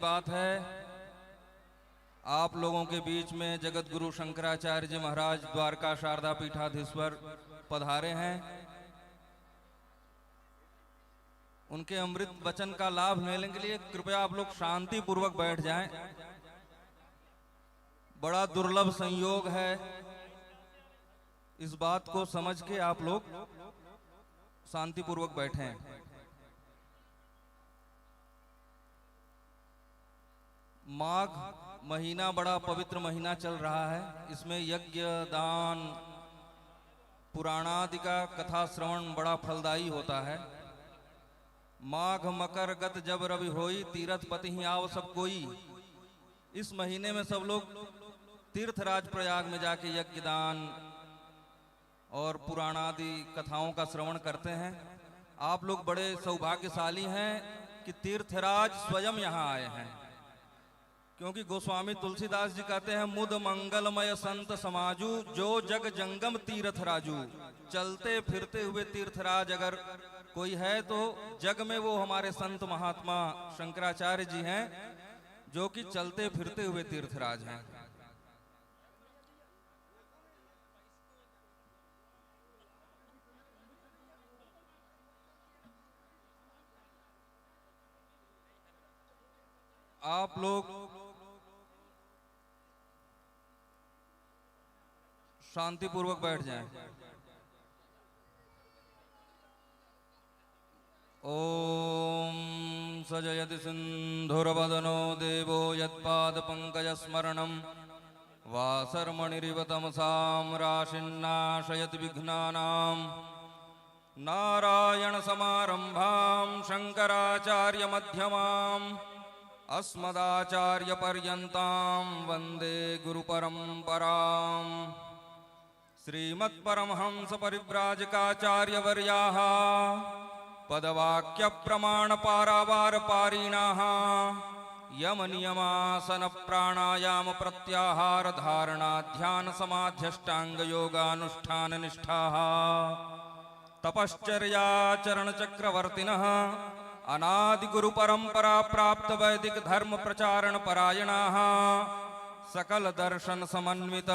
बात है, आप लोगों के बीच में जगत गुरु शंकराचार्य जी महाराज द्वारका शारदा पीठाधीश्वर पधारे हैं। उनके अमृत वचन का लाभ लेने के लिए कृपया आप लोग शांति पूर्वक बैठ जाएं। बड़ा दुर्लभ संयोग है, इस बात को समझ के आप लोग शांति पूर्वक बैठें। माघ महीना बड़ा पवित्र महीना चल रहा है। इसमें यज्ञ, दान, पुराणादि का कथा श्रवण बड़ा फलदायी होता है। माघ मकर गत जब रवि होई, तीरथ पति ही आव सब कोई। इस महीने में सब लोग तीर्थराज प्रयाग में जाके यज्ञ, दान और पुराणादि कथाओं का श्रवण करते हैं। आप लोग बड़े सौभाग्यशाली हैं कि तीर्थराज स्वयं यहाँ आए हैं, क्योंकि गोस्वामी तुलसीदास जी कहते हैं, मुद मंगलमय संत समाजू, जो जग जंगम तीर्थ राजू। चलते फिरते हुए तीर्थराज अगर कोई है तो जग में वो हमारे संत महात्मा शंकराचार्य जी हैं, जो कि चलते फिरते हुए तीर्थराज हैं। आप लोग शांति पूर्वक बैठ जाएं। ओम सजयति सिंधुरवदनो देवो यत्पाद पंकज स्मरणं वासर्मणिरिव तमसां राशिन्नाशयति विघ्नानां। नारायण समारंभां शंकराचार्य मध्यमाम् अस्मदाचार्य पर्यन्तां वंदे गुरु परंपराम्। श्रीमत्परमहंस परिव्राजकाचार्य वर्याः पदवाक्य प्रमाण पारावार पारिणाः यम नियमासन प्राणायाम प्रत्याहार धारणा ध्यान समाध्यष्टांग योगानुष्ठान निष्ठाः तपश्चर्या चरण चक्रवर्तिनः अनादि गुरु परंपरा प्राप्त वैदिक धर्म प्रचारण परायणाः सकल दर्शन समन्वित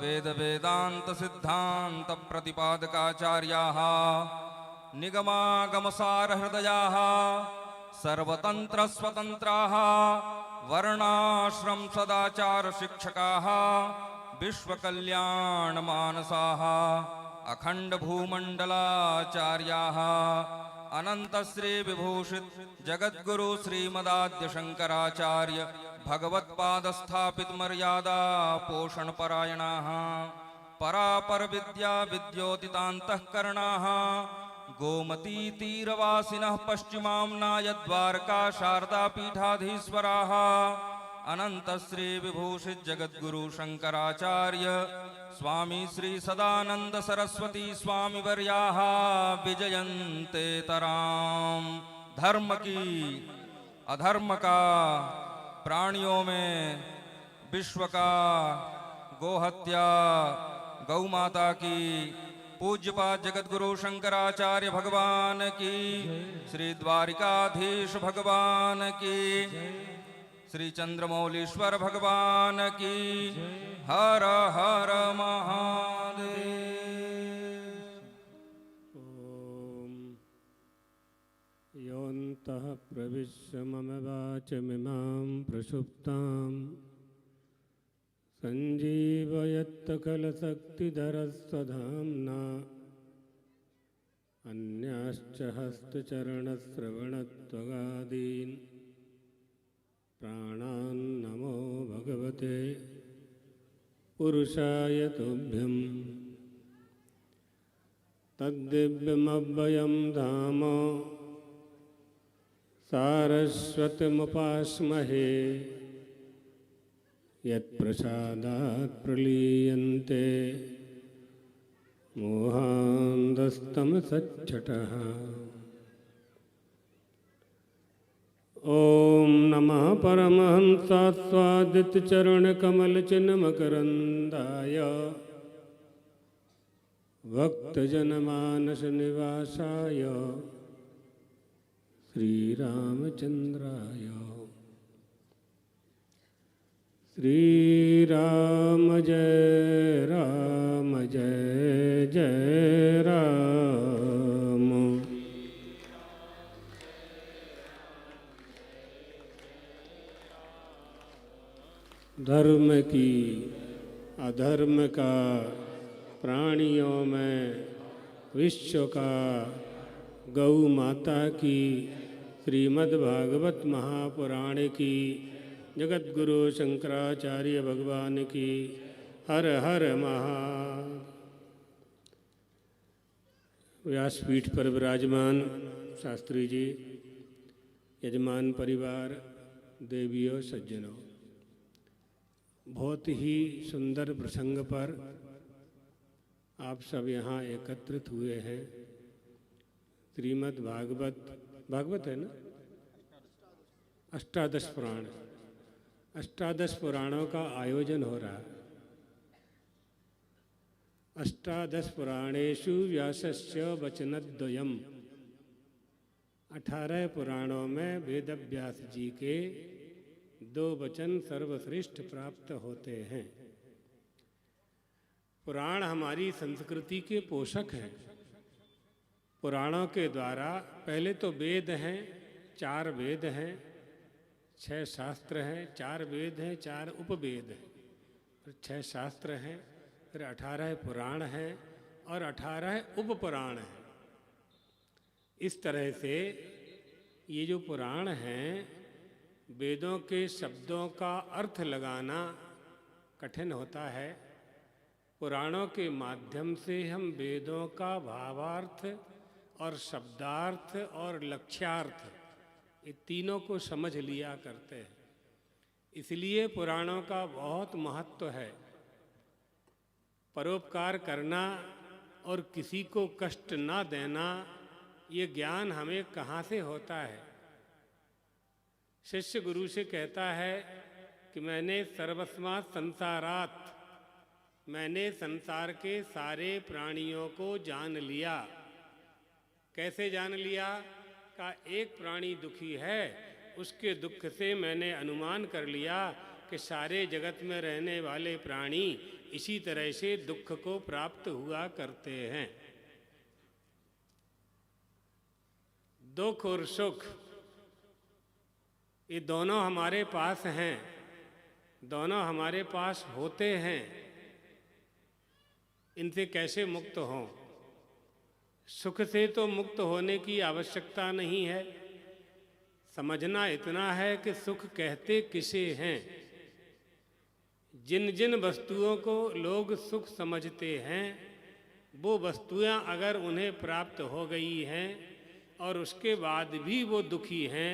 वेद वेदांत सिद्धांत प्रतिपादकाचार्याः निगमागम सार हृदयाः सर्वतंत्र स्वतंत्राः वर्णाश्रम सदाचार शिक्षकाः विश्व कल्याण मानसाः अखंड भूमंडलाचार्याः अनंत श्री विभूषित जगद्गुरु श्रीमदाद्य शंकराचार्य भगवत्पाद स्थापित मर्यादा पोषण परायणाः परापर विद्या विद्योतितान्तःकरणाः गोमती तीरवासिनः पश्चिमाम्नाय द्वारका शारदा पीठाधीश्वराः अनंत श्री विभूषित जगद्गुरु शंकराचार्य स्वामी श्री सदानंद सरस्वती स्वामी वर्याः विजयन्ते तराम। धर्म की अधर्म का, प्राणियों में विश्व का, गोहत्या, गौ माता की, पूज्यपाद जगद्गुरु शंकराचार्य भगवान की, श्री द्वारिकाधीश भगवान की, श्री चंद्रमौलीश्वर भगवान की। हर हर महादेव। ओम योऽन्तः प्रविश्य मम वाचमिमां प्रसुप्तां सञ्जीवयत्तकलशक्तिधरस्वधाम्ना अन्याश्च हस्तचरणश्रवणत्वगादीन् प्राणान् नमो भगवते पुरुषाय तुभ्यं। तद्दिव्यमव्ययं धाम सारस्वतमुपास्महे यत्प्रसादात् प्रलीयन्ते मोहान्धस्तमसच्छटः। ओम नमः परमहंसास्वादितचरणकमलचिन्मकरन्दाय श्री राम जय जय राम। धर्म की अधर्म का, प्राणियों में विश्व का, गौ माता की, श्रीमद्भागवत महापुराण की, जगत गुरु शंकराचार्य भगवान की हर हर महादेव। व्यासपीठ पर विराजमान शास्त्री जी, यजमान परिवार, देवियों, सज्जनों, बहुत ही सुंदर प्रसंग पर आप सब यहाँ एकत्रित हुए हैं। श्रीमद् भागवत है ना, अष्टादश पुराण, अष्टादश पुराणों का आयोजन हो रहा है। अष्टादश पुराणेषु व्यासस्य वचनद्वयम्, 18 पुराणों में वेद व्यास जी के 2 वचन सर्वश्रेष्ठ प्राप्त होते हैं। पुराण हमारी संस्कृति के पोषक हैं। पुराणों के द्वारा पहले तो वेद हैं, 4 वेद हैं, 6 शास्त्र हैं, 4 वेद हैं, 4 उपवेद हैं, फिर 6 शास्त्र हैं, फिर 18 पुराण हैं और 18 उपपुराण हैं। इस तरह से ये जो पुराण हैं, वेदों के शब्दों का अर्थ लगाना कठिन होता है। पुराणों के माध्यम से हम वेदों का भावार्थ और शब्दार्थ और लक्ष्यार्थ, ये तीनों को समझ लिया करते हैं। इसलिए पुराणों का बहुत महत्व है। परोपकार करना और किसी को कष्ट ना देना, ये ज्ञान हमें कहाँ से होता है? शिष्य गुरु से कहता है कि मैंने सर्वस्मात् संसारात्, मैंने संसार के सारे प्राणियों को जान लिया। कैसे जान लिया? का एक प्राणी दुखी है, उसके दुख से मैंने अनुमान कर लिया कि सारे जगत में रहने वाले प्राणी इसी तरह से दुख को प्राप्त हुआ करते हैं। दुख और सुख, ये दोनों हमारे पास हैं, दोनों हमारे पास होते हैं। इनसे कैसे मुक्त हों? सुख से तो मुक्त होने की आवश्यकता नहीं है। समझना इतना है कि सुख कहते किसे हैं। जिन जिन वस्तुओं को लोग सुख समझते हैं, वो वस्तुएं अगर उन्हें प्राप्त हो गई हैं और उसके बाद भी वो दुखी हैं,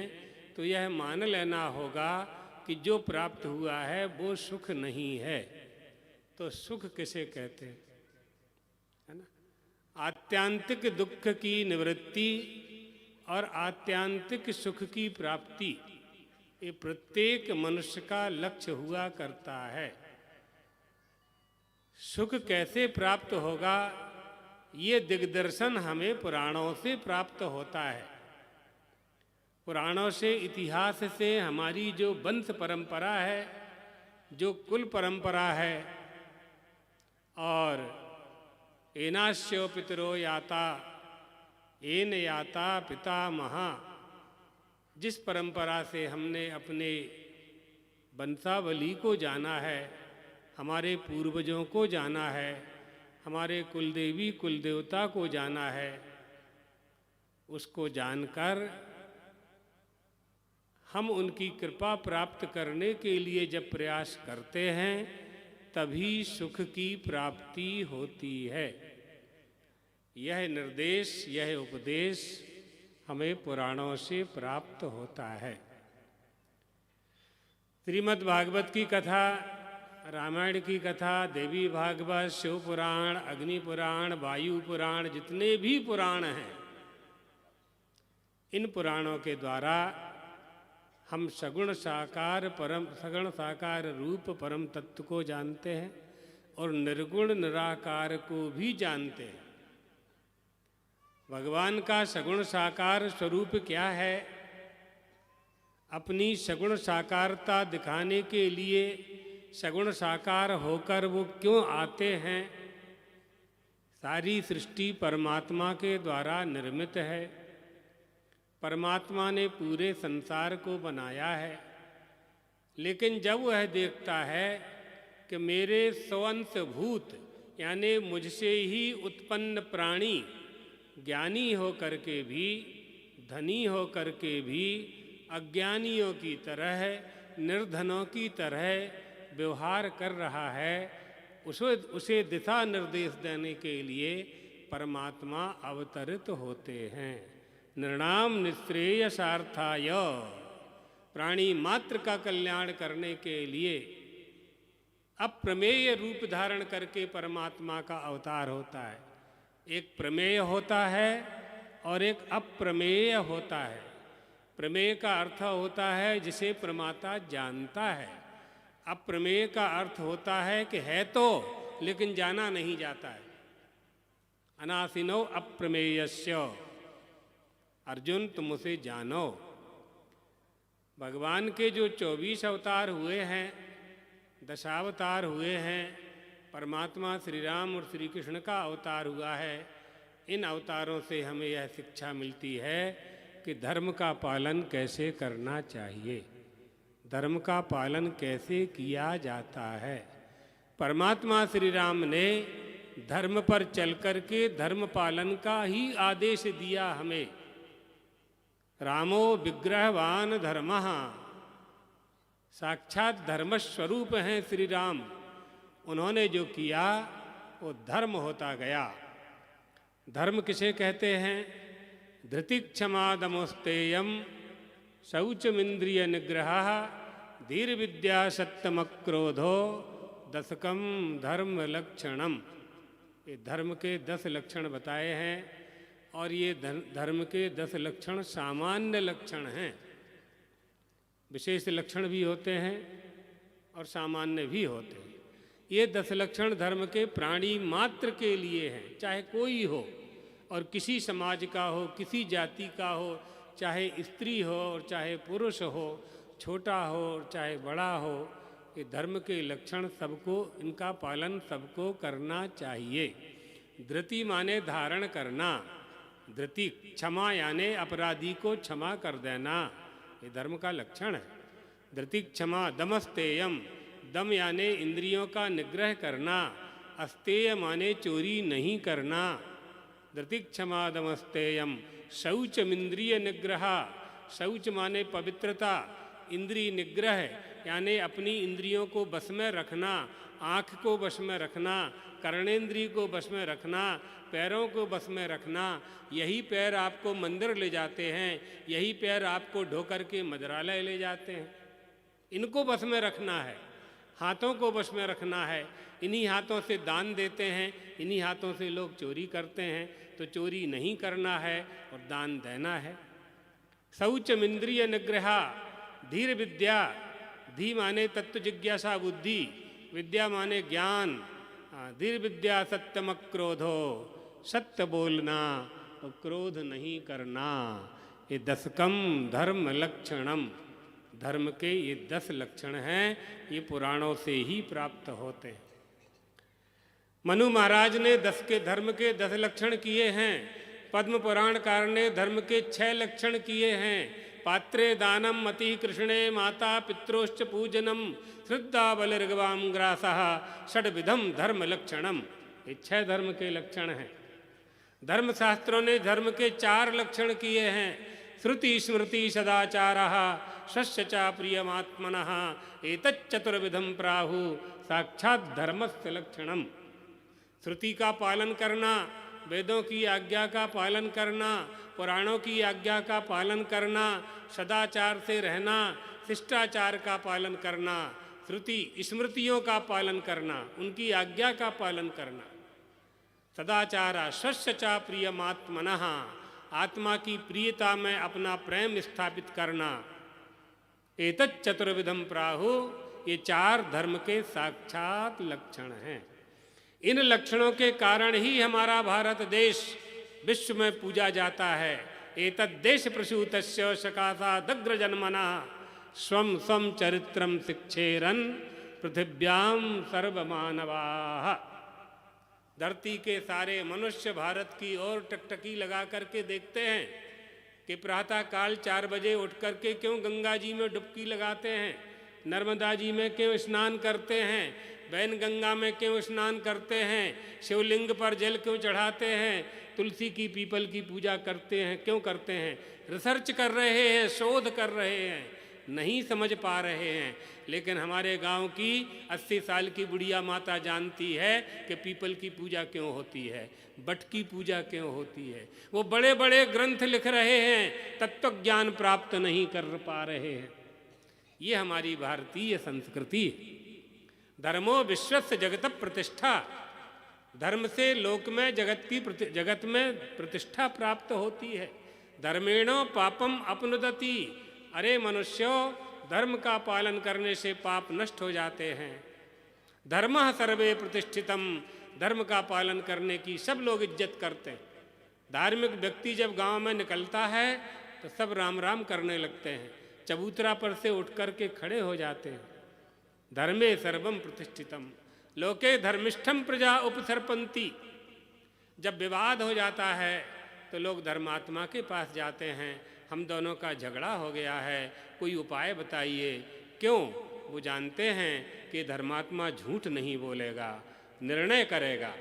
तो यह मान लेना होगा कि जो प्राप्त हुआ है वो सुख नहीं है। तो सुख किसे कहते हैं? है ना? आत्यांतिक दुख की निवृत्ति और आत्यांतिक सुख की प्राप्ति, ये प्रत्येक मनुष्य का लक्ष्य हुआ करता है। सुख कैसे प्राप्त होगा, ये दिग्दर्शन हमें पुराणों से प्राप्त होता है। पुराणों से, इतिहास से हमारी जो वंश परंपरा है, जो कुल परंपरा है, और एनास्यो पितरो याता एन याता पितामहा, जिस परंपरा से हमने अपने वंशावली को जाना है, हमारे पूर्वजों को जाना है, हमारे कुलदेवी कुलदेवता को जाना है, उसको जानकर हम उनकी कृपा प्राप्त करने के लिए जब प्रयास करते हैं, तभी सुख की प्राप्ति होती है। यह निर्देश, यह उपदेश हमें पुराणों से प्राप्त होता है। श्रीमद् भागवत की कथा, रामायण की कथा, देवी भागवत, शिव पुराण, अग्नि पुराण, वायु पुराण, जितने भी पुराण हैं, इन पुराणों के द्वारा हम सगुण साकार रूप परम तत्व को जानते हैं और निर्गुण निराकार को भी जानते हैं। भगवान का सगुण साकार स्वरूप क्या है? अपनी सगुण साकारता दिखाने के लिए सगुण साकार होकर वो क्यों आते हैं? सारी सृष्टि परमात्मा के द्वारा निर्मित है। परमात्मा ने पूरे संसार को बनाया है, लेकिन जब वह देखता है कि मेरे स्वंशभूत यानी मुझसे ही उत्पन्न प्राणी ज्ञानी होकर के भी, धनी होकर के भी अज्ञानियों की तरह, निर्धनों की तरह व्यवहार कर रहा है, उसे दिशा निर्देश देने के लिए परमात्मा अवतरित होते हैं। नृणाम निःश्रेयसार्थाय, प्राणी मात्र का कल्याण करने के लिए अप्रमेय रूप धारण करके परमात्मा का अवतार होता है। एक प्रमेय होता है और एक अप्रमेय होता है। प्रमेय का अर्थ होता है जिसे प्रमाता जानता है। अप्रमेय का अर्थ होता है कि है तो लेकिन जाना नहीं जाता है। अनासिनो अप्रमेयस्य, अर्जुन तुम उसे जानो। भगवान के जो 24 अवतार हुए हैं, दशावतार हुए हैं, परमात्मा श्री राम और श्री कृष्ण का अवतार हुआ है। इन अवतारों से हमें यह शिक्षा मिलती है कि धर्म का पालन कैसे करना चाहिए, धर्म का पालन कैसे किया जाता है। परमात्मा श्री राम ने धर्म पर चल कर के धर्म पालन का ही आदेश दिया हमें। रामो विग्रहवान धर्मः, साक्षात धर्म स्वरूप हैं श्री राम। उन्होंने जो किया वो धर्म होता गया। धर्म किसे कहते हैं? धृति क्षमा दमोस्तेयम शौचमिंद्रिय निग्रह धीर विद्या सत्यम क्रोधो दशकम धर्म लक्षणम। ये धर्म के 10 लक्षण बताए हैं और ये धर्म के 10 लक्षण सामान्य लक्षण हैं। विशेष लक्षण भी होते हैं और सामान्य भी होते हैं। ये 10 लक्षण धर्म के प्राणी मात्र के लिए हैं, चाहे कोई हो और किसी समाज का हो, किसी जाति का हो, चाहे स्त्री हो और चाहे पुरुष हो, छोटा हो और चाहे बड़ा हो। ये धर्म के लक्षण सबको, इनका पालन सबको करना चाहिए। धृति माने धारण करना, धृति क्षमा यानी अपराधी को क्षमा कर देना, ये धर्म का लक्षण है। धृति क्षमा दमस्तेयम, दम यानी इंद्रियों का निग्रह करना, अस्तेय माने चोरी नहीं करना। धृति क्षमा दमस्तेयम शौचमिंद्रिय निग्रह, शौच माने पवित्रता, इंद्रिय निग्रह यानी अपनी इंद्रियों को बस में रखना, आँख को बस में रखना, कर्णेंद्रिय को बस में रखना, पैरों को बस में रखना। यही पैर आपको मंदिर ले जाते हैं, यही पैर आपको ढोकर के मदिरालय ले जाते हैं। इनको बस में रखना है। हाथों को बस में रखना है। इन्हीं हाथों से दान देते हैं, इन्हीं हाथों से लोग चोरी करते हैं। तो चोरी नहीं करना है और दान देना है। शौचमिंद्रिय निग्रह धीर विद्या, धी माने तत्व जिज्ञासा बुद्धि, विद्या माने ज्ञान। धीर विद्या सत्यम क्रोधो, सत्य बोलना और क्रोध नहीं करना। ये दशकम धर्म लक्षणम, धर्म के ये 10 लक्षण हैं। ये पुराणों से ही प्राप्त होते हैं। मनु महाराज ने 10 के धर्म के 10 लक्षण किए हैं। पद्म पुराणकार ने धर्म के 6 लक्षण किए हैं। पात्रे दानम मति कृष्णे माता पित्रोश्च पूजनम श्रद्धा बलिर्गवाम ग्रासः षड्विधम धर्म लक्षणम। ये 6 धर्म के लक्षण हैं। धर्मशास्त्रों ने धर्म के 4 लक्षण किए हैं। श्रुति स्मृति सदाचारः शस्य च प्रियमात्मनः एतच्चतुर्विधं प्राहु साक्षात धर्मस्य लक्षणम। श्रुति का पालन करना, वेदों की आज्ञा का पालन करना, पुराणों की आज्ञा का पालन करना, सदाचार से रहना, शिष्टाचार का पालन करना, श्रुति स्मृतियों का पालन करना, उनकी आज्ञा का पालन करना। सदाचारा शस्य च प्रियमात्मनः, आत्मा की प्रियता में अपना प्रेम स्थापित करना। एतच्चतुर्विधं प्राहु, ये 4 धर्म के साक्षात लक्षण हैं। इन लक्षणों के कारण ही हमारा भारत देश विश्व में पूजा जाता है। एतद्देश प्रसूतस्य सकाशा दग्र जन्मना स्वम स्वम चरित्रम शिक्षेरन पृथिव्याम सर्वमानवाः। धरती के सारे मनुष्य भारत की ओर टकटकी लगा करके देखते हैं कि प्रातः काल 4 बजे उठ करके क्यों गंगा जी में डुबकी लगाते हैं, नर्मदा जी में क्यों स्नान करते हैं, वैनगंगा में क्यों स्नान करते हैं, शिवलिंग पर जल क्यों चढ़ाते हैं, तुलसी की पीपल की पूजा करते हैं, क्यों करते हैं? रिसर्च कर रहे हैं, शोध कर रहे हैं, नहीं समझ पा रहे हैं। लेकिन हमारे गांव की 80 साल की बुढ़िया माता जानती है कि पीपल की पूजा क्यों होती है, बट की पूजा क्यों होती है। वो बड़े बड़े ग्रंथ लिख रहे हैं, तत्व ज्ञान प्राप्त नहीं कर पा रहे हैं। ये हमारी भारतीय संस्कृति। धर्मो विश्वस्य जगत प्रतिष्ठा, धर्म से लोक में जगत में प्रतिष्ठा प्राप्त होती है। धर्मेणो पापम अपनुदति, अरे मनुष्यों, धर्म का पालन करने से पाप नष्ट हो जाते हैं। धर्मः सर्वे प्रतिष्ठितम, धर्म का पालन करने की सब लोग इज्जत करते हैं। धार्मिक व्यक्ति जब गांव में निकलता है तो सब राम राम करने लगते हैं, चबूतरा पर से उठ करके खड़े हो जाते हैं। धर्मे सर्वम प्रतिष्ठितम, लोके धर्मिष्ठम प्रजा उपसर्पन्ति। जब विवाद हो जाता है तो लोग धर्मात्मा के पास जाते हैं, हम दोनों का झगड़ा हो गया है, कोई उपाय बताइए। क्यों? वो जानते हैं कि धर्मात्मा झूठ नहीं बोलेगा, निर्णय करेगा।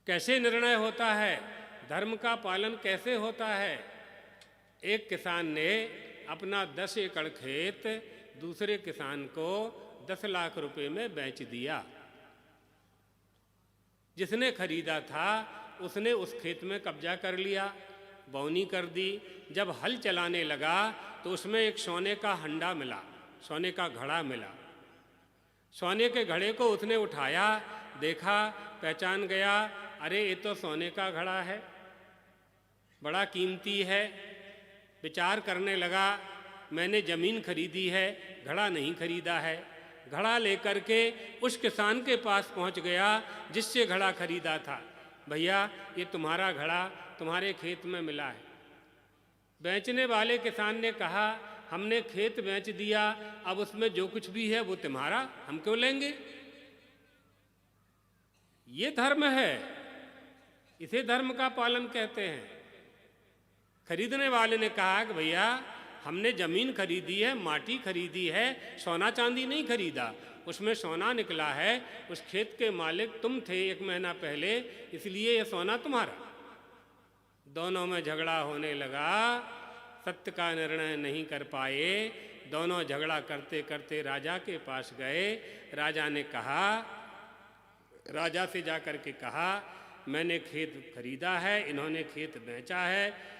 कैसे निर्णय होता है, धर्म का पालन कैसे होता है? एक किसान ने अपना 10 एकड़ खेत दूसरे किसान को 10 लाख रुपए में बेच दिया। जिसने खरीदा था उसने उस खेत में कब्जा कर लिया, बौनी कर दी। जब हल चलाने लगा तो उसमें एक सोने का हंडा मिला, सोने का घड़ा मिला। सोने के घड़े को उसने उठाया, देखा, पहचान गया, अरे ये तो सोने का घड़ा है, बड़ा कीमती है। विचार करने लगा, मैंने ज़मीन खरीदी है, घड़ा नहीं खरीदा है। घड़ा लेकर के उस किसान के पास पहुंच गया जिससे घड़ा खरीदा था। भैया, ये तुम्हारा घड़ा तुम्हारे खेत में मिला है। बेचने वाले किसान ने कहा, हमने खेत बेच दिया, अब उसमें जो कुछ भी है वो तुम्हारा, हम क्यों लेंगे? ये धर्म है, इसे धर्म का पालन कहते हैं। खरीदने वाले ने कहा कि भैया, हमने ज़मीन खरीदी है, माटी खरीदी है, सोना चांदी नहीं खरीदा। उसमें सोना निकला है, उस खेत के मालिक तुम थे 1 महीना पहले, इसलिए यह सोना तुम्हारा। दोनों में झगड़ा होने लगा, सत्य का निर्णय नहीं कर पाए। दोनों झगड़ा करते करते राजा के पास गए। राजा ने कहा, राजा से जाकर के कहा, मैंने खेत खरीदा है, इन्होंने खेत बेचा है।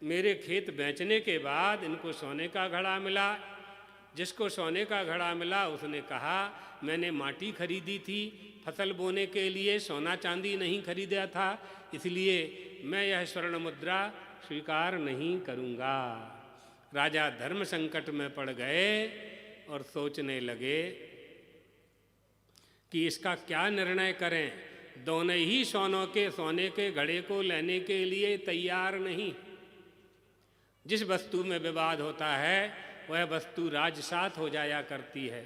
मेरे खेत बेचने के बाद इनको सोने का घड़ा मिला। जिसको सोने का घड़ा मिला उसने कहा, मैंने माटी खरीदी थी फसल बोने के लिए, सोना चांदी नहीं खरीदा था, इसलिए मैं यह स्वर्ण मुद्रा स्वीकार नहीं करूँगा। राजा धर्म संकट में पड़ गए और सोचने लगे कि इसका क्या निर्णय करें। दोनों ही सोने के घड़े को लेने के लिए तैयार नहीं। जिस वस्तु में विवाद होता है वह वस्तु राजसात हो जाया करती है,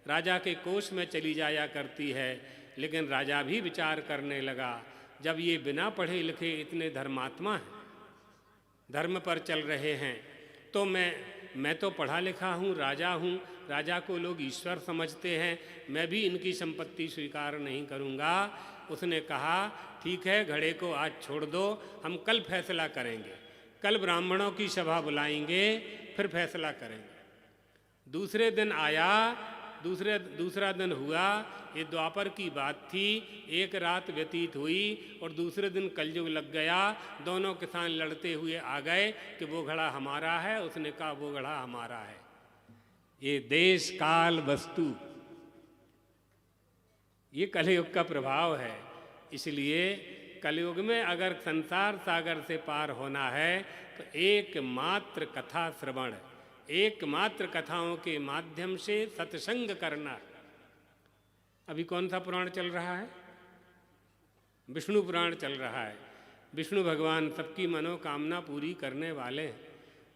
राजा के कोष में चली जाया करती है। लेकिन राजा भी विचार करने लगा, जब ये बिना पढ़े लिखे इतने धर्मात्मा हैं, धर्म पर चल रहे हैं, तो मैं तो पढ़ा लिखा हूँ, राजा हूँ, राजा को लोग ईश्वर समझते हैं, मैं भी इनकी संपत्ति स्वीकार नहीं करूँगा। उसने कहा, ठीक है, घड़े को आज छोड़ दो, हम कल फैसला करेंगे, कल ब्राह्मणों की सभा बुलाएंगे, फिर फैसला करेंगे। दूसरे दिन आया, दूसरा दिन हुआ, ये द्वापर की बात थी। एक रात व्यतीत हुई और दूसरे दिन कलयुग लग गया। दोनों किसान लड़ते हुए आ गए कि वो घड़ा हमारा है, उसने कहा वो घड़ा हमारा है। ये देश काल वस्तु, ये कलयुग का प्रभाव है। इसलिए कलयुग में अगर संसार सागर से पार होना है तो एकमात्र कथा श्रवण, एकमात्र कथाओं के माध्यम से सत्संग करना। अभी कौन सा पुराण चल रहा है? विष्णु पुराण चल रहा है। विष्णु भगवान सबकी मनोकामना पूरी करने वाले हैं।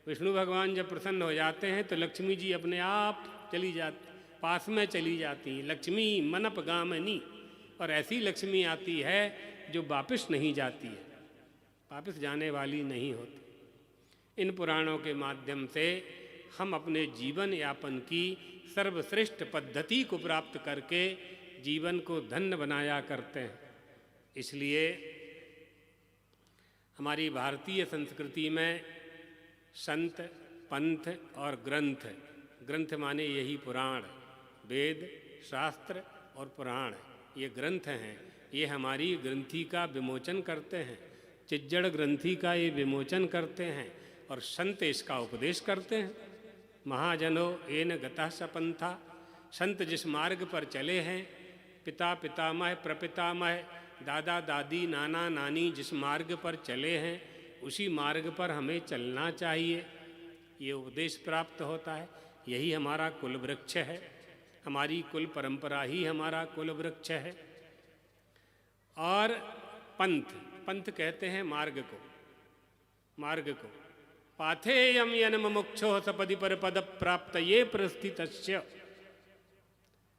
विष्णु भगवान जब प्रसन्न हो जाते हैं तो लक्ष्मी जी अपने आप चली जाती, पास में चली जाती हैं। लक्ष्मी मनप गामनी, और ऐसी लक्ष्मी आती है जो वापस नहीं जाती है, वापस जाने वाली नहीं होती। इन पुराणों के माध्यम से हम अपने जीवन यापन की सर्वश्रेष्ठ पद्धति को प्राप्त करके जीवन को धन्य बनाया करते हैं। इसलिए हमारी भारतीय संस्कृति में संत, पंथ और ग्रंथ, ग्रंथ माने यही पुराण, वेद, शास्त्र और पुराण, ये ग्रंथ हैं। ये हमारी ग्रंथि का विमोचन करते हैं, चिज्जड़ ग्रंथि का ये विमोचन करते हैं, और संत इसका उपदेश करते हैं। महाजनो एन गतः स पंथा, संत जिस मार्ग पर चले हैं, पिता पितामह प्रपितामह, दादा दादी नाना नानी जिस मार्ग पर चले हैं, उसी मार्ग पर हमें चलना चाहिए। ये उपदेश प्राप्त होता है। यही हमारा कुल वृक्ष है, हमारी कुल परंपरा ही हमारा कुल वृक्ष है। और पंथ, पंथ कहते हैं मार्ग को, मार्ग को। पाथेयम यनम मुक्षो सपदि पर पद प्राप्त ये प्रस्थितस्य।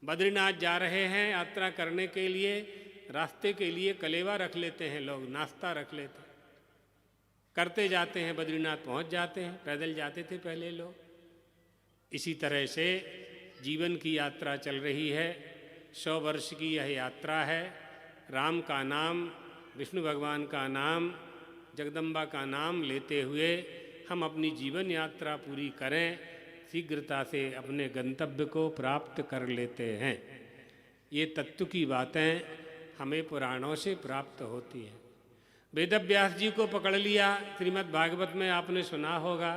बद्रीनाथ जा रहे हैं यात्रा करने के लिए, रास्ते के लिए कलेवा रख लेते हैं लोग, नाश्ता रख लेते हैं, करते जाते हैं, बद्रीनाथ पहुंच जाते हैं। पैदल जाते थे पहले लोग। इसी तरह से जीवन की यात्रा चल रही है। 100 वर्ष की यह यात्रा है। राम का नाम, विष्णु भगवान का नाम, जगदम्बा का नाम लेते हुए हम अपनी जीवन यात्रा पूरी करें, शीघ्रता से अपने गंतव्य को प्राप्त कर लेते हैं। ये तत्व की बातें हमें पुराणों से प्राप्त होती हैं। वेदव्यास जी को पकड़ लिया, श्रीमद् भागवत में आपने सुना होगा।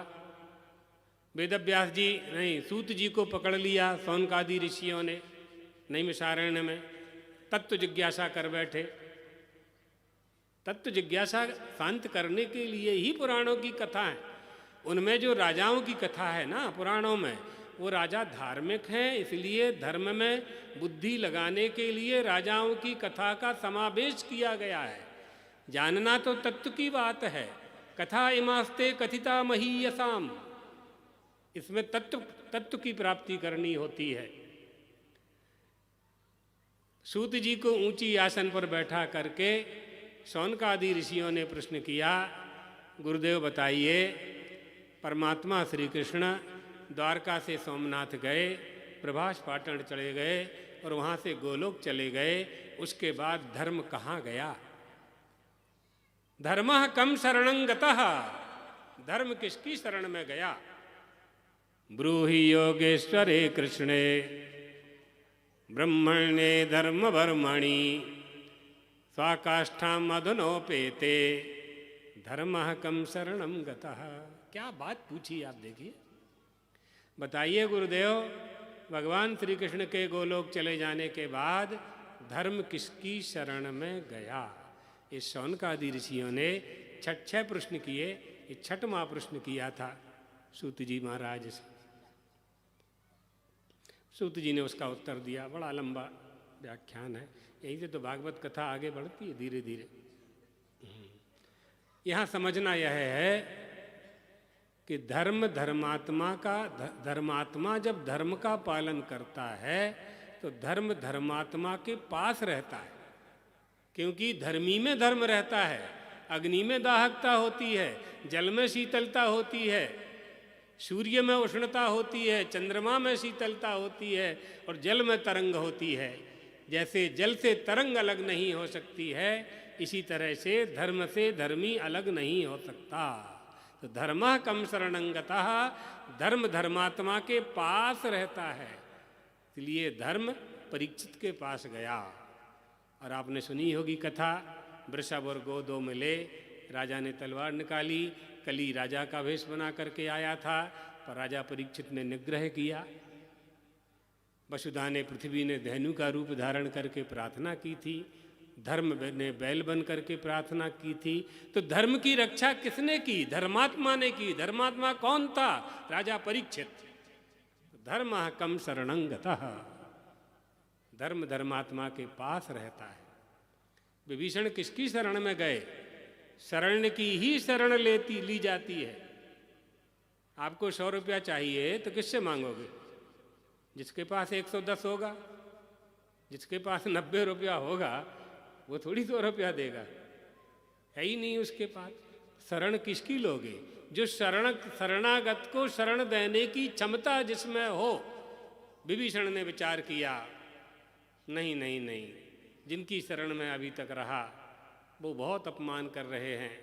वेदव्यास जी नहीं, सूत जी को पकड़ लिया शौनकादि ऋषियों ने नैमिषारण्य में, तत्व जिज्ञासा कर बैठे। तत्व जिज्ञासा शांत करने के लिए ही पुराणों की कथा है। उनमें जो राजाओं की कथा है ना पुराणों में, वो राजा धार्मिक हैं, इसलिए धर्म में बुद्धि लगाने के लिए राजाओं की कथा का समावेश किया गया है। जानना तो तत्व की बात है। कथा इमास्ते कथिता महीयसाम, इसमें तत्व की प्राप्ति करनी होती है। सूत जी को ऊंची आसन पर बैठा करके शौनकादि ऋषियों ने प्रश्न किया, गुरुदेव बताइए, परमात्मा श्री कृष्ण द्वारका से सोमनाथ गए, प्रभास पाटन चले गए और वहाँ से गोलोक चले गए, उसके बाद धर्म कहाँ गया? धर्मः कम शरणं गतः, धर्म किसकी शरण में गया? ब्रूहि योगेश्वरे कृष्णे ब्रह्मणे धर्म वर्मणि स्वाकाष्ठाम अधुनोपेते धर्मः कम शरणं गतः। क्या बात पूछी आप, देखिए। बताइए गुरुदेव, भगवान श्री कृष्ण के गोलोक चले जाने के बाद धर्म किसकी शरण में गया? इस शौनकादि ऋषियों ने 6 प्रश्न किए। ये 6वां प्रश्न किया था सूत जी महाराज से। सूत जी ने उसका उत्तर दिया। बड़ा लंबा व्याख्यान है। यहीं से तो भागवत कथा आगे बढ़ती है धीरे धीरे। यहाँ समझना यह है कि धर्मात्मा जब धर्म का पालन करता है तो धर्मात्मा के पास रहता है, क्योंकि धर्मी में धर्म रहता है। अग्नि में दाहकता होती है, जल में शीतलता होती है, सूर्य में उष्णता होती है, चंद्रमा में शीतलता होती है और जल में तरंग होती है। जैसे जल से तरंग अलग नहीं हो सकती है, इसी तरह से धर्म से धर्मी अलग नहीं हो सकता। तो धर्मः कम शरणं गतः, धर्म धर्मात्मा के पास रहता है, इसलिए धर्म परीक्षित के पास गया। और आपने सुनी होगी कथा, वृषभ और गो दो मिले, राजा ने तलवार निकाली, कली राजा का वेश बना करके आया था, पर राजा परीक्षित ने निग्रह किया। वसुधा ने, पृथ्वी ने धेनु का रूप धारण करके प्रार्थना की थी, धर्म ने बैल बन करके प्रार्थना की थी। तो धर्म की रक्षा किसने की? धर्मात्मा ने की। धर्मात्मा कौन था? राजा परीक्षित। धर्मः कम शरणं गतः, धर्म धर्मात्मा के पास रहता है। विभीषण किसकी शरण में गए? शरण की ही शरण ली जाती है। आपको 100 रुपया चाहिए तो किससे मांगोगे? जिसके पास 110 होगा, जिसके पास 90 रुपया होगा, वो थोड़ी 100 रुपया देगा, है ही नहीं उसके पास। शरण किसकी लोगे? जो शरणागत को शरण देने की क्षमता जिसमें हो। विभीषण ने विचार किया, नहीं नहीं नहीं, जिनकी शरण में अभी तक रहा वो बहुत अपमान कर रहे हैं,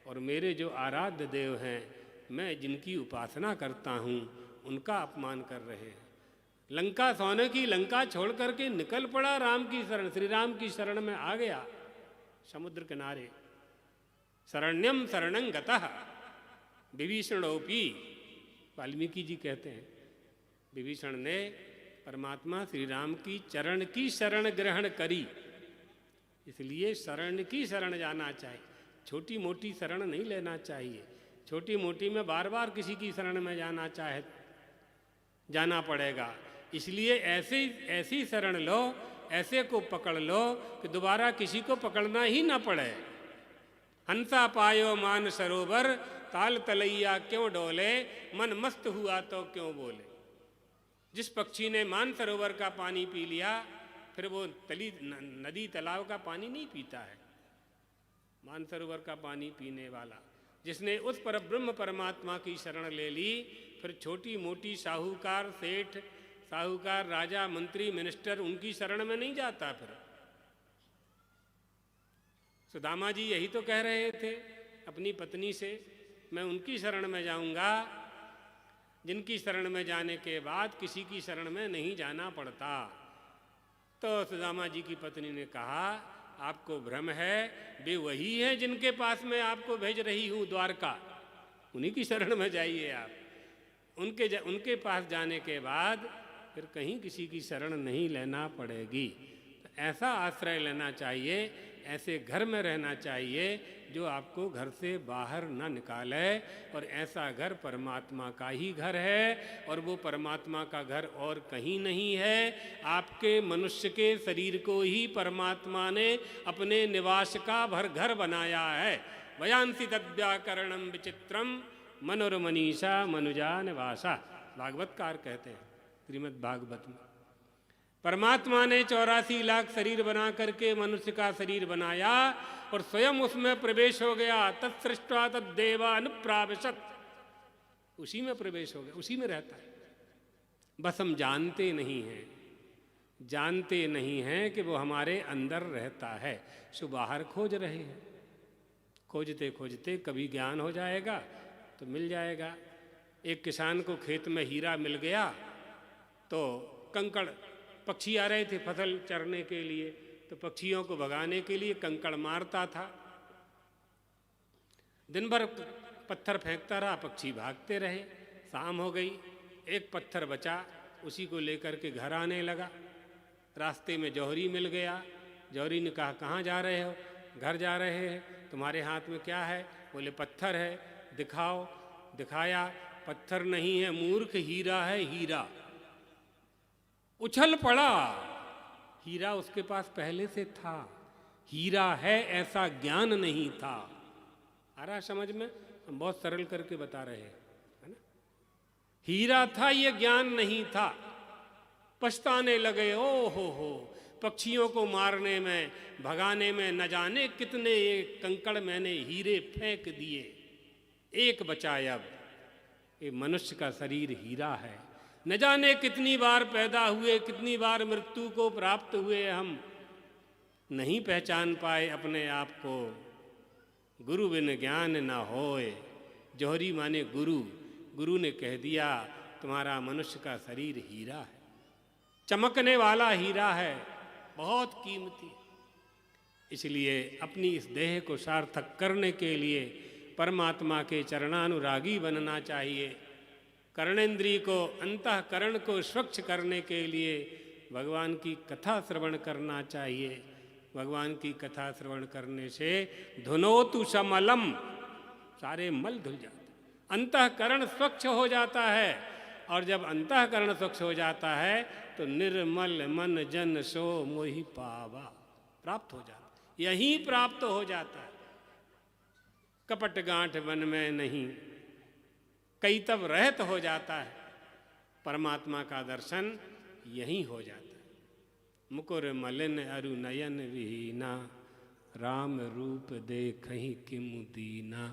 और मेरे जो आराध्य देव हैं, मैं जिनकी उपासना करता हूँ, उनका अपमान कर रहे हैं। लंका सोने की लंका छोड़ करके निकल पड़ा राम की शरण, श्री राम की शरण में आ गया समुद्र किनारे। शरण्यम शरणं गतः विभीषणोपि, वाल्मीकि जी कहते हैं, विभीषण ने परमात्मा श्री राम की चरण की शरण ग्रहण करी। इसलिए शरण की शरण जाना चाहिए, छोटी मोटी शरण नहीं लेना चाहिए। छोटी मोटी में बार बार किसी की शरण में जाना पड़ेगा। इसलिए ऐसी शरण लो, ऐसे को पकड़ लो कि दोबारा किसी को पकड़ना ही ना पड़े। हंसा पायो मान सरोवर, ताल तलैया क्यों डोले, मन मस्त हुआ तो क्यों बोले। जिस पक्षी ने मान सरोवर का पानी पी लिया, फिर वो नदी तालाब का पानी नहीं पीता है। मान सरोवर का पानी पीने वाला, जिसने उस परब्रह्म परमात्मा की शरण ले ली, फिर छोटी मोटी साहूकार सेठ, साहूकार राजा मंत्री मिनिस्टर, उनकी शरण में नहीं जाता। फिर सुदामा जी यही तो कह रहे थे अपनी पत्नी से, मैं उनकी शरण में जाऊंगा जिनकी शरण में जाने के बाद किसी की शरण में नहीं जाना पड़ता। तो सुदामा जी की पत्नी ने कहा, आपको भ्रम है, वे वही हैं जिनके पास मैं आपको भेज रही हूँ द्वारका, उन्हीं की शरण में जाइए आप। उनके पास जाने के बाद फिर कहीं किसी की शरण नहीं लेना पड़ेगी। तो ऐसा आश्रय लेना चाहिए, ऐसे घर में रहना चाहिए जो आपको घर से बाहर न निकाले। और ऐसा घर परमात्मा का ही घर है, और वो परमात्मा का घर और कहीं नहीं है। आपके मनुष्य के शरीर को ही परमात्मा ने अपने निवास का घर बनाया है। वयांसी तद्व्याकरणम विचित्रम मनोरमनीषा मनुजा निवासा, भागवतकार कहते हैं श्रीमद् भागवत में। परमात्मा ने 84 लाख शरीर बना करके मनुष्य का शरीर बनाया और स्वयं उसमें प्रवेश हो गया। तत्सृष्ट्वा तद्देवा अनुप्राविशत्, उसी में प्रवेश हो गया, उसी में रहता है। बस हम जानते नहीं हैं कि वो हमारे अंदर रहता है, सो बाहर खोज रहे हैं। खोजते खोजते कभी ज्ञान हो जाएगा तो मिल जाएगा। एक किसान को खेत में हीरा मिल गया, तो कंकड़, पक्षी आ रहे थे फसल चरने के लिए, तो पक्षियों को भगाने के लिए कंकड़ मारता था। दिन भर पत्थर फेंकता रहा, पक्षी भागते रहे। शाम हो गई, एक पत्थर बचा, उसी को लेकर के घर आने लगा। रास्ते में जौहरी मिल गया। जौहरी ने कहा, कहाँ जा रहे हो? घर जा रहे हैं। तुम्हारे हाथ में क्या है? बोले पत्थर है। दिखाओ। दिखाया, पत्थर नहीं है मूर्ख, हीरा है, हीरा। उछल पड़ा। हीरा उसके पास पहले से था, हीरा है ऐसा ज्ञान नहीं था। आ रहा समझ में? हम बहुत सरल करके बता रहे हैं, है ना? हीरा था, ये ज्ञान नहीं था। पछताने लगे, ओ हो, पक्षियों को मारने में, भगाने में न जाने कितने ये कंकड़ मैंने हीरे फेंक दिए, एक बचाया। अब ये मनुष्य का शरीर हीरा है। न जाने कितनी बार पैदा हुए, कितनी बार मृत्यु को प्राप्त हुए, हम नहीं पहचान पाए अपने आप को। गुरु बिन ज्ञान न होए। जौहरी माने गुरु। गुरु ने कह दिया, तुम्हारा मनुष्य का शरीर हीरा है, चमकने वाला हीरा है, बहुत कीमती। इसलिए अपनी इस देह को सार्थक करने के लिए परमात्मा के चरणानुरागी बनना चाहिए। कर्णेंद्रिय को, अंतःकरण को स्वच्छ करने के लिए भगवान की कथा श्रवण करना चाहिए। भगवान की कथा श्रवण करने से धुनोतु समलम, सारे मल धुल जाते, अंतःकरण स्वच्छ हो जाता है। और जब अंतःकरण स्वच्छ हो जाता है तो निर्मल मन जन सो मोहि पावा, प्राप्त हो जाता, यही प्राप्त हो जाता है। कपट गांठ मन में नहीं, कई तब रहत हो जाता है। परमात्मा का दर्शन यहीं हो जाता है। मुकुर मलिन अरु नयन विहीना, राम रूप देखहि किमु दीना।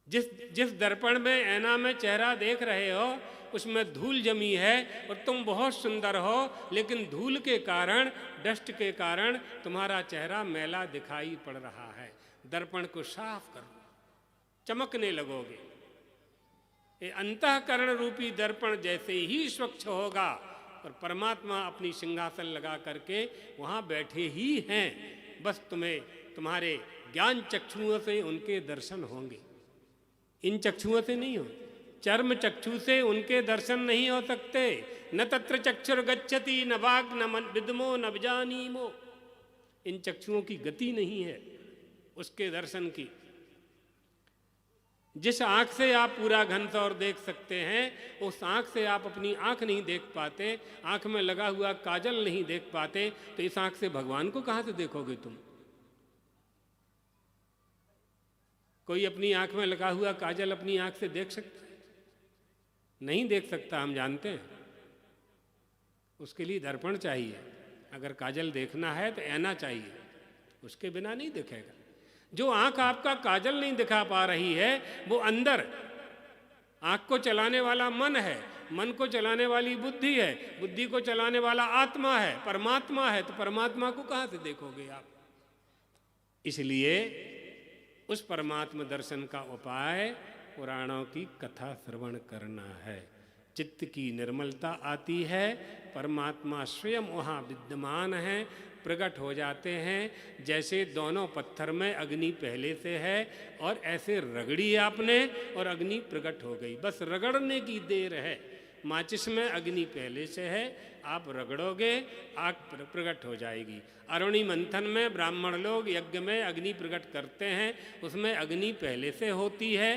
जिस जिस दर्पण में, ऐना में चेहरा देख रहे हो उसमें धूल जमी है और तुम बहुत सुंदर हो, लेकिन धूल के कारण, डस्ट के कारण तुम्हारा चेहरा मैला दिखाई पड़ रहा है। दर्पण को साफ करो, चमकने लगोगे। ये अंतःकरण रूपी दर्पण जैसे ही स्वच्छ होगा और परमात्मा अपनी सिंहासन लगा करके वहाँ बैठे ही हैं, बस तुम्हें तुम्हारे ज्ञान चक्षुओं से उनके दर्शन होंगे। इन चक्षुओं से नहीं हो, चर्म चक्षु से उनके दर्शन नहीं हो सकते। न तत्र चक्षुर गच्छति न वाग न मन विद्मो न विजानीमो। इन चक्षुओं की गति नहीं है उसके दर्शन की। जिस आंख से आप पूरा घनसौर देख सकते हैं, उस आंख से आप अपनी आंख नहीं देख पाते, आंख में लगा हुआ काजल नहीं देख पाते, तो इस आंख से भगवान को कहां से देखोगे तुम? कोई अपनी आंख में लगा हुआ काजल अपनी आंख से देख सकता है? नहीं देख सकता, हम जानते हैं। उसके लिए दर्पण चाहिए। अगर काजल देखना है तो ऐना चाहिए, उसके बिना नहीं दिखेगा। जो आंख आपका काजल नहीं दिखा पा रही है, वो अंदर आंख को चलाने वाला मन है, मन को चलाने वाली बुद्धि है, बुद्धि को चलाने वाला आत्मा है, परमात्मा है। तो परमात्मा को कहां से देखोगे आप? इसलिए उस परमात्मा दर्शन का उपाय पुराणों की कथा श्रवण करना है। चित्त की निर्मलता आती है, परमात्मा स्वयं वहाँ विद्यमान है, प्रकट हो जाते हैं। जैसे दोनों पत्थर में अग्नि पहले से है और ऐसे रगड़ी आपने और अग्नि प्रकट हो गई। बस रगड़ने की देर है। माचिस में अग्नि पहले से है, आप रगड़ोगे आग प्रकट हो जाएगी। अरुणि मंथन में ब्राह्मण लोग यज्ञ में अग्नि प्रकट करते हैं, उसमें अग्नि पहले से होती है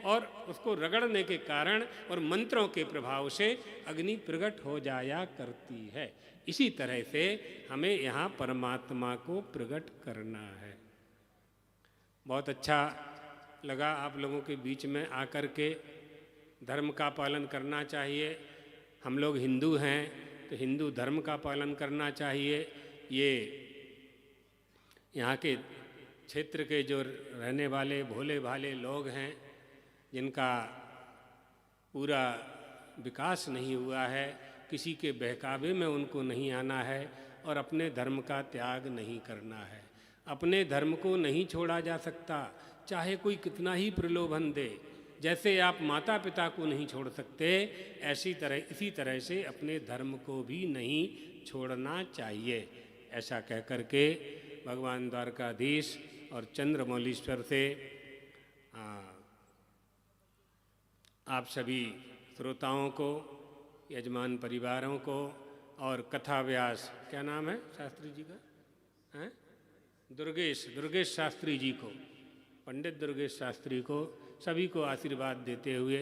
और उसको रगड़ने के कारण और मंत्रों के प्रभाव से अग्नि प्रकट हो जाया करती है। इसी तरह से हमें यहाँ परमात्मा को प्रकट करना है। बहुत अच्छा लगा आप लोगों के बीच में आकर के। धर्म का पालन करना चाहिए। हम लोग हिंदू हैं तो हिंदू धर्म का पालन करना चाहिए। ये यहाँ के क्षेत्र के जो रहने वाले भोले भाले लोग हैं, जिनका पूरा विकास नहीं हुआ है, किसी के बहकावे में उनको नहीं आना है और अपने धर्म का त्याग नहीं करना है। अपने धर्म को नहीं छोड़ा जा सकता, चाहे कोई कितना ही प्रलोभन दे। जैसे आप माता पिता को नहीं छोड़ सकते, इसी तरह से अपने धर्म को भी नहीं छोड़ना चाहिए। ऐसा कह कर के भगवान द्वारकाधीश और चंद्रमौलीश्वर से आप सभी श्रोताओं को, यजमान परिवारों को और कथा व्यास, क्या नाम है शास्त्री जी का, हैं? दुर्गेश शास्त्री जी को, पंडित दुर्गेश शास्त्री को, सभी को आशीर्वाद देते हुए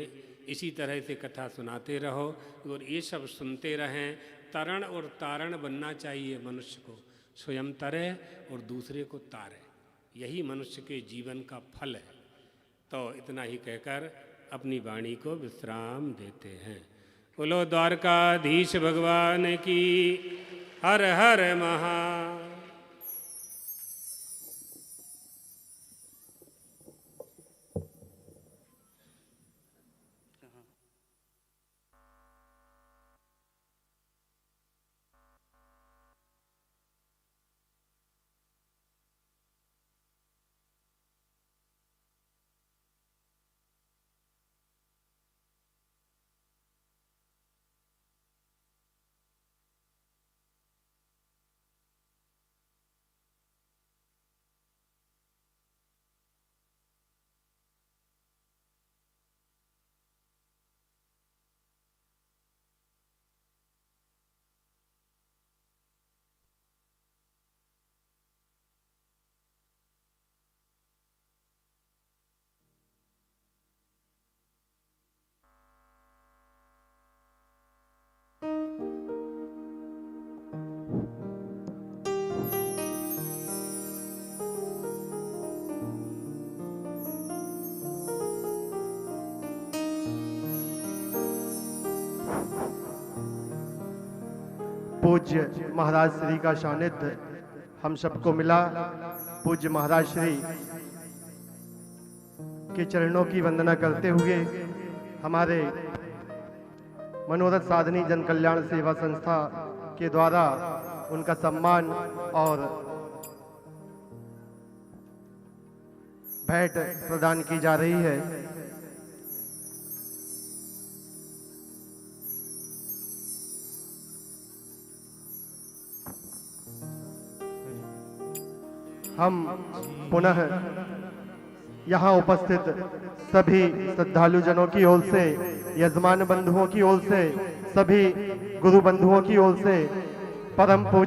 इसी तरह से कथा सुनाते रहो और ये सब सुनते रहें। तरण और तारण बनना चाहिए मनुष्य को, स्वयं तरे और दूसरे को तारे। यही मनुष्य के जीवन का फल है। तो इतना ही कहकर अपनी वाणी को विश्राम देते हैं। बोलो द्वारकाधीश भगवान की। हर हर महा। पूज्य महाराज श्री का सानिध्य हम सबको मिला। पूज्य महाराज श्री के चरणों की वंदना करते हुए हमारे मनोरथ साधनी जन कल्याण सेवा संस्था के द्वारा उनका सम्मान और भेंट प्रदान की जा रही है। हम पुनः यहाँ उपस्थित सभी श्रद्धालु जनों की ओर से, यजमान बंधुओं की ओर से, सभी गुरु बंधुओं की ओर से परम पूज्य